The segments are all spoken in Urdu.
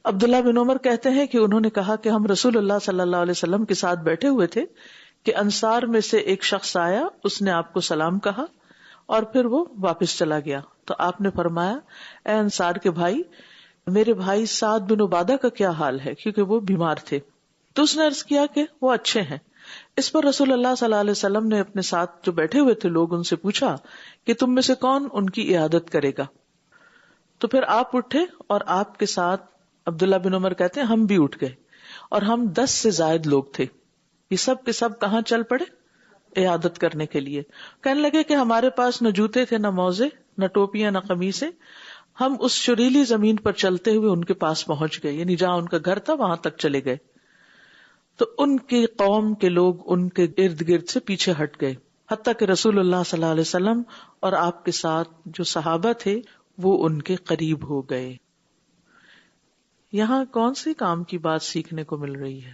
عبداللہ بن عمر کہتے ہیں کہ انہوں نے کہا کہ ہم رسول اللہ صلی اللہ علیہ وسلم کے ساتھ بیٹھے ہوئے تھے کہ انصار میں سے ایک شخص آیا، اس نے آپ کو سلام کہا اور پھر وہ واپس چلا گیا. تو آپ نے فرمایا اے انصار کے بھائی، میرے بھائی سعد بن عبادہ کا کیا حال ہے، کیونکہ وہ بیمار تھے. تو اس نے عرض کیا کہ وہ اچھے ہیں. اس پر رسول اللہ صلی اللہ علیہ وسلم نے اپنے ساتھ جو بیٹھے ہوئے تھے لوگ ان سے پوچھا کہ تم میں سے کون ان کی عیادت کرے گا. تو پھر آپ اٹھے اور آپ کے ساتھ عبداللہ بن عمر کہتے ہیں ہم بھی اٹھ گئے اور ہم 10 سے زائد لوگ تھے. یہ سب کے سب کہاں چل پڑے؟ عیادت کرنے کے لیے. کہنے لگے کہ ہمارے پاس نہ جوتے تھے، نہ موزے، نہ ٹوپیاں، نہ قمیصیں. ہم اس شریلی زمین پر چلتے ہوئے ان کے پاس پہنچ گئے، یعنی جہاں ان کا گھر تھا وہاں تک چلے گئے. تو ان کی قوم کے لوگ ان کے ارد گرد سے پیچھے ہٹ گئے، حتیٰ کہ رسول اللہ صلی اللہ علیہ وسلم اور آپ کے ساتھ جو صحابہ تھے وہ ان کے قریب ہو گئے. یہاں کون سی کام کی بات سیکھنے کو مل رہی ہے؟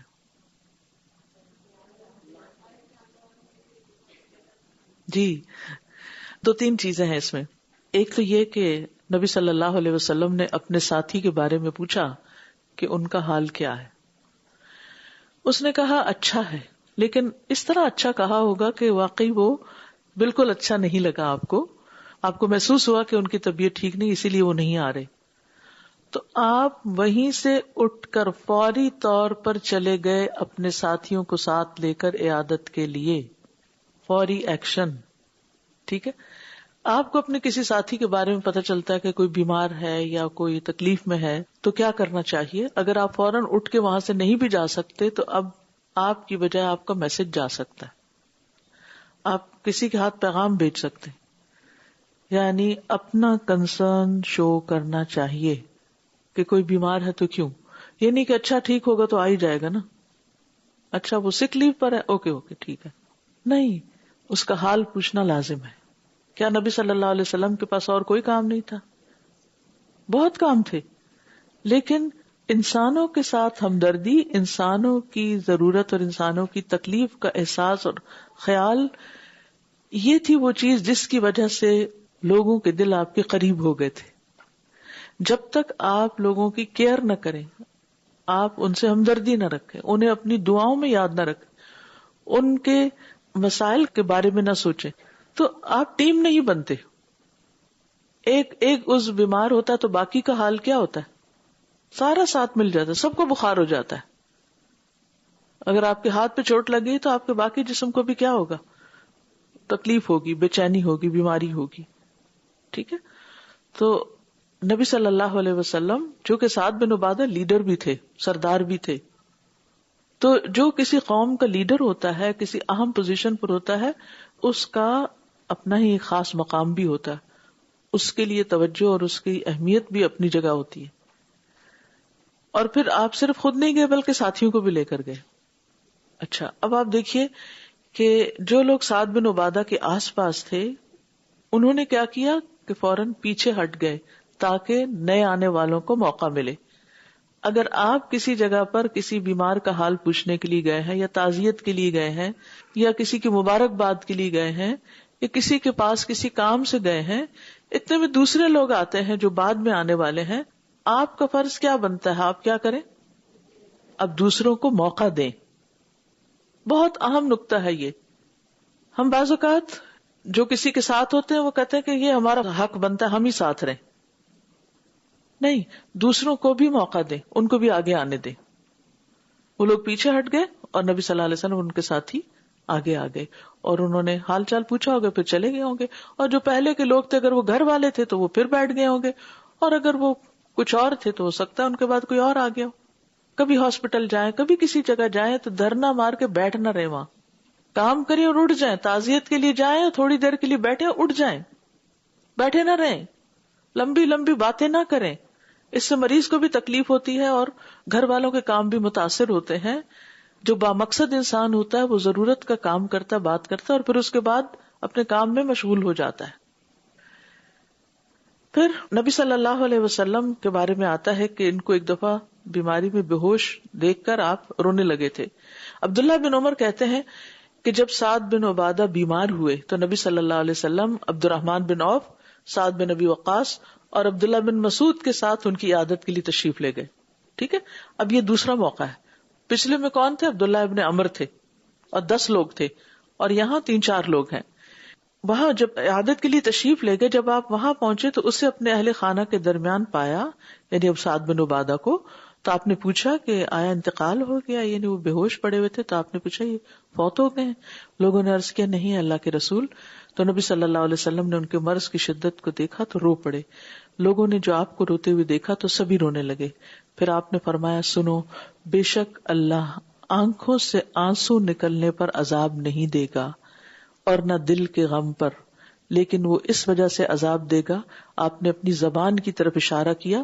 جی، 2-3 چیزیں ہیں اس میں. ایک تو یہ کہ نبی صلی اللہ علیہ وسلم نے اپنے ساتھی کے بارے میں پوچھا کہ ان کا حال کیا ہے. اس نے کہا اچھا ہے، لیکن اس طرح اچھا کہا ہوگا کہ واقعی وہ بالکل اچھا نہیں لگا. آپ کو محسوس ہوا کہ ان کی طبیعت ٹھیک نہیں، اسی لیے وہ نہیں آ رہے. تو آپ وہیں سے اٹھ کر فوری طور پر چلے گئے اپنے ساتھیوں کو ساتھ لے کر عیادت کے لیے. فوری ایکشن. ٹھیک ہے، آپ کو اپنے کسی ساتھی کے بارے میں پتہ چلتا ہے کہ کوئی بیمار ہے یا کوئی تکلیف میں ہے تو کیا کرنا چاہیے؟ اگر آپ فوراً اٹھ کے وہاں سے نہیں بھی جا سکتے تو اب آپ کی بجائے آپ کا میسج جا سکتا ہے، آپ کسی کے ہاتھ پیغام بھیج سکتے ہیں. یعنی اپنا کنسرن شو کرنا چاہیے کہ کوئی بیمار ہے تو کیوں. یہ نہیں کہ اچھا ٹھیک ہوگا تو آ ہی جائے گا نا، اچھا وہ سک لیو پر ہے، اوکے ٹھیک ہے. نہیں، اس کا حال پوچھنا لازم ہے. کیا نبی صلی اللہ علیہ وسلم کے پاس اور کوئی کام نہیں تھا؟ بہت کام تھے، لیکن انسانوں کے ساتھ ہمدردی، انسانوں کی ضرورت اور انسانوں کی تکلیف کا احساس اور خیال، یہ تھی وہ چیز جس کی وجہ سے لوگوں کے دل آپ کے قریب ہو گئے تھے. جب تک آپ لوگوں کی کیئر نہ کریں، آپ ان سے ہمدردی نہ رکھیں، انہیں اپنی دعاؤں میں یاد نہ رکھیں، ان کے مسائل کے بارے میں نہ سوچیں، تو آپ ٹیم نہیں بنتے. ایک عضو بیمار ہوتا ہے تو باقی کا حال کیا ہوتا ہے؟ سارا ساتھ مل جاتا ہے، سب کو بخار ہو جاتا ہے. اگر آپ کے ہاتھ پہ چوٹ لگ گئی تو آپ کے باقی جسم کو بھی کیا ہوگا؟ تکلیف ہوگی، بے چینی ہوگی، بیماری ہوگی. ٹھیک ہے، تو نبی صلی اللہ علیہ وسلم جو کہ سعد بن عبادہ لیڈر بھی تھے، سردار بھی تھے. تو جو کسی قوم کا لیڈر ہوتا ہے، کسی اہم پوزیشن پر ہوتا ہے، اس کا اپنا ہی خاص مقام بھی ہوتا ہے، اس کے لیے توجہ اور اس کی اہمیت بھی اپنی جگہ ہوتی ہے. اور پھر آپ صرف خود نہیں گئے بلکہ ساتھیوں کو بھی لے کر گئے. اچھا، اب آپ دیکھیے کہ جو لوگ سعد بن عبادہ کے آس پاس تھے انہوں نے کیا کیا کہ فوراً پیچھے ہٹ گئے تاکہ نئے آنے والوں کو موقع ملے. اگر آپ کسی جگہ پر کسی بیمار کا حال پوچھنے کے لیے گئے ہیں یا تعزیت کے لیے گئے ہیں یا کسی کی مبارکباد کے لیے گئے ہیں یا کسی کے پاس کسی کام سے گئے ہیں، اتنے میں دوسرے لوگ آتے ہیں جو بعد میں آنے والے ہیں، آپ کا فرض کیا بنتا ہے؟ آپ کیا کریں؟ اب دوسروں کو موقع دیں. بہت اہم نقطہ ہے یہ. ہم بعض اوقات جو کسی کے ساتھ ہوتے ہیں وہ کہتے ہیں کہ یہ ہمارا حق بنتا ہے، ہم ہی ساتھ رہیں. نہیں، دوسروں کو بھی موقع دیں، ان کو بھی آگے آنے دیں. وہ لوگ پیچھے ہٹ گئے اور نبی صلی اللہ علیہ وسلم ان کے ساتھ ہی آگے آ گئے اور انہوں نے حال چال پوچھا ہوگا، پھر چلے گئے ہوں گے. اور جو پہلے کے لوگ تھے اگر وہ گھر والے تھے تو وہ پھر بیٹھ گئے ہوں گے، اور اگر وہ کچھ اور تھے تو ہو سکتا ہے ان کے بعد کوئی اور آ گیا ہو. کبھی ہاسپٹل جائیں، کبھی کسی جگہ جائیں تو دھرنا مار کے بیٹھ نہ رہے، وہاں کام کریں اور اٹھ جائیں. تعزیت کے لیے جائیں اور تھوڑی دیر کے لیے بیٹھے اٹھ جائیں، بیٹھے نہ رہیں. لمبی لمبی باتیں نہ کریں، اس سے مریض کو بھی تکلیف ہوتی ہے اور گھر والوں کے کام بھی متاثر ہوتے ہیں. جو بامقصد انسان ہوتا ہے وہ ضرورت کا کام کرتا، بات کرتا اور پھر اس کے بعد اپنے کام میں مشغول ہو جاتا ہے. پھر نبی صلی اللہ علیہ وسلم کے بارے میں آتا ہے کہ ان کو ایک دفعہ بیماری میں بے ہوش دیکھ کر آپ رونے لگے تھے. عبداللہ بن عمر کہتے ہیں کہ جب سعد بن عبادہ بیمار ہوئے تو نبی صلی اللہ علیہ وسلم عبد الرحمن بن عوف، سعد بن ابی وقاص اور عبداللہ بن مسعود کے ساتھ ان کی عیادت کے لیے تشریف لے گئے. ٹھیک ہے. اب یہ دوسرا موقع ہے. پچھلے میں کون تھے؟ عبداللہ ابن عمر تھے اور 10 لوگ تھے، اور یہاں 3-4 لوگ ہیں. وہاں جب عیادت کے لیے تشریف لے گئے، جب آپ وہاں پہنچے تو اسے اپنے اہل خانہ کے درمیان پایا، یعنی اب سعد بن عبادہ کو. تو آپ نے پوچھا کہ آیا انتقال ہو گیا؟ یعنی وہ بے ہوش پڑے ہوئے تھے. تو آپ نے پوچھا یہ فوت ہو گئے ہیں؟ لوگوں نے عرض کیا نہیں اللہ کے رسول. تو نبی صلی اللہ علیہ وسلم نے ان کے مرض کی شدت کو دیکھا تو رو پڑے. لوگوں نے جو آپ کو روتے ہوئے دیکھا تو سبھی رونے لگے. پھر آپ نے فرمایا سنو، بے شک اللہ آنکھوں سے آنسو نکلنے پر عذاب نہیں دے گا اور نہ دل کے غم پر، لیکن وہ اس وجہ سے عذاب دے گا، آپ نے اپنی زبان کی طرف اشارہ کیا،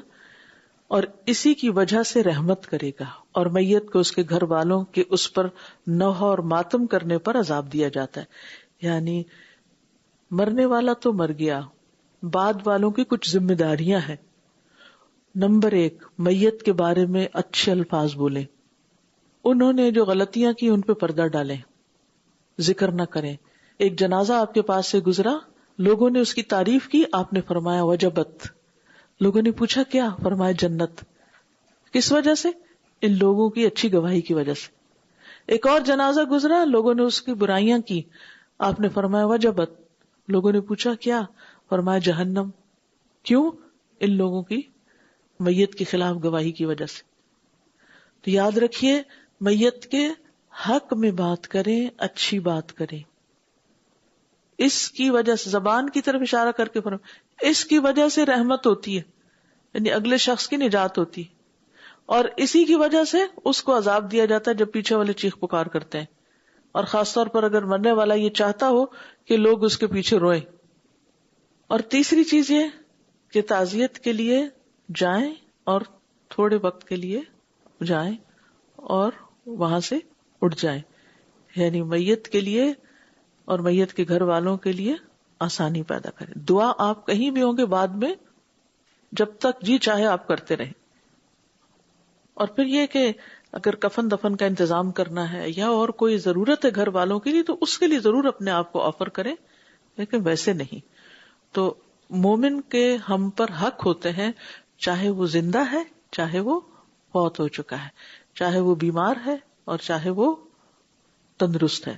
اور اسی کی وجہ سے رحمت کرے گا، اور میت کو اس کے گھر والوں کے اس پر نوحہ اور ماتم کرنے پر عذاب دیا جاتا ہے. یعنی مرنے والا تو مر گیا، بعد والوں کی کچھ ذمہ داریاں ہیں. نمبر 1، میت کے بارے میں اچھے الفاظ بولیں. انہوں نے جو غلطیاں کی ان پہ پردہ ڈالیں، ذکر نہ کریں. ایک جنازہ آپ کے پاس سے گزرا، لوگوں نے اس کی تعریف کی، آپ نے فرمایا وجبت. لوگوں نے پوچھا کیا؟ فرمایا جنت. کس وجہ سے؟ ان لوگوں کی اچھی گواہی کی وجہ سے. ایک اور جنازہ گزرا، لوگوں نے اس کی برائیاں کی، آپ نے فرمایا وجبت. لوگوں نے پوچھا کیا؟ فرمایا جہنم. کیوں؟ ان لوگوں کی میت کے خلاف گواہی کی وجہ سے. تو یاد رکھیے، میت کے حق میں بات کریں، اچھی بات کریں. اس کی وجہ سے زبان کی طرف اشارہ کر کے اس کی وجہ سے رحمت ہوتی ہے، یعنی اگلے شخص کی نجات ہوتی، اور اسی کی وجہ سے اس کو عذاب دیا جاتا ہے جب پیچھے والے چیخ پکار کرتے ہیں. اور خاص طور پر اگر مرنے والا یہ چاہتا ہو کہ لوگ اس کے پیچھے روئیں. اور تیسری چیز یہ کہ تعزیت کے لیے جائیں، اور تھوڑے وقت کے لیے جائیں اور وہاں سے اٹھ جائیں. یعنی میت کے لیے اور میت کے گھر والوں کے لیے آسانی پیدا کریں. دعا آپ کہیں بھی ہوں گے بعد میں، جب تک جی چاہے آپ کرتے رہیں. اور پھر یہ کہ اگر کفن دفن کا انتظام کرنا ہے یا اور کوئی ضرورت ہے گھر والوں کے لیے، تو اس کے لیے ضرور اپنے آپ کو آفر کریں، لیکن ویسے نہیں. تو مومن کے ہم پر حق ہوتے ہیں، چاہے وہ زندہ ہے، چاہے وہ فوت ہو چکا ہے، چاہے وہ بیمار ہے اور چاہے وہ تندرست ہے.